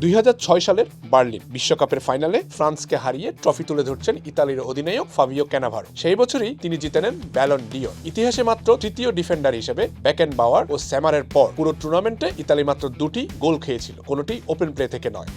2006 সালের বার্লিন বিশ্বকাপের ফাইনালে ফ্রান্সকে হারিয়ে ট্রফি তুলে ধরছেন ইতালির অধিনায়ক ফাবিও ক্যানাভারো। সেই বছরই তিনি জিতে নেন ব্যালন ডিওর। ইতিহাসে মাত্র তৃতীয় ডিফেন্ডার হিসেবে বেকেনবাওয়ার ও স্যামারের পর পুরো টুর্নামেন্টে ইতালি মাত্র 2টি গোল খেয়েছিল, কোনোটি ওপেন প্লে থেকে নয়।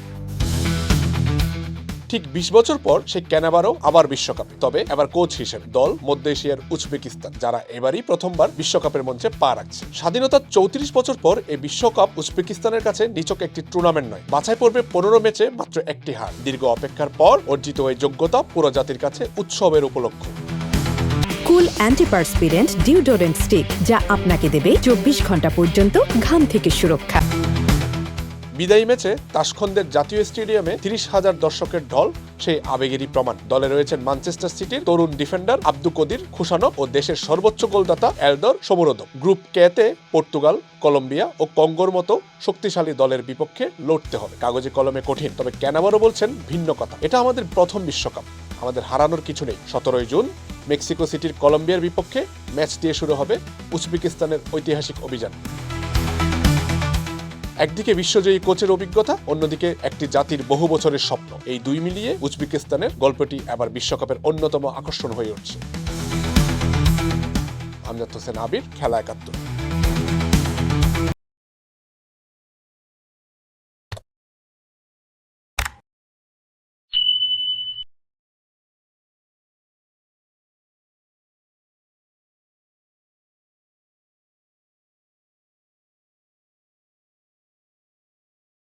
ঠিক 20 বছর পর সেই ক্যানাভারো আবার বিশ্বকাপে, তবে এবার কোচ হিসেবে দল মধ্য এশিয়ার উজবেকিস্তান, যারা এবারই প্রথমবার বিশ্বকাপের মঞ্চে পা রাখছে। স্বাধীনতার 34 বছর পর এই বিশ্বকাপ উজবেকিস্তানের কাছে নিছক একটি টুর্নামেন্ট নয়, বাছাই পর্বে 15 ম্যাচে মাত্র একটি হার। দীর্ঘ অপেক্ষার পর অর্জিত এই যোগ্যতা পুরো জাতির কাছে উৎসবের উপলক্ষ। কুল অ্যান্টিপারস্পিরেন্ট ডিওডোরেন্ট স্টিক, যা আপনাকে দেবে 24 ঘন্টা পর্যন্ত ঘাম থেকে সুরক্ষা। বিদায়ী ম্যাচে তাশখন্দের জাতীয় স্টেডিয়ামে 30,000 দর্শকের ঢল সেই আবেগেরই প্রমাণ। দলে রয়েছেন ম্যানচেস্টার সিটির তরুণ ডিফেন্ডার আব্দু কদির খুশানভ ও দেশের সর্বোচ্চ গোলদাতা এলদর সোমরোদভ। গ্রুপ কেতে পর্তুগাল, কলম্বিয়া ও কঙ্গোর মতো শক্তিশালী দলের বিপক্ষে লড়তে হবে। কাগজে কলমে কঠিন, তবে ক্যানাভারো বলছেন ভিন্ন কথা। এটা আমাদের প্রথম বিশ্বকাপ, আমাদের হারানোর কিছু নেই। 17 জুন মেক্সিকো সিটির কলম্বিয়ার বিপক্ষে ম্যাচ দিয়ে শুরু হবে উজবেকিস্তানের ঐতিহাসিক অভিযান। একদিকে বিশ্বজয়ী কোচের অভিজ্ঞতা, অন্যদিকে একটি জাতির বহু বছরের স্বপ্ন। এই দুই মিলিয়ে উজবেকিস্তানের গল্পটি এবার বিশ্বকাপের অন্যতম আকর্ষণ হয়ে উঠছে। আমজাদ হোসেন আবির, খেলা 71।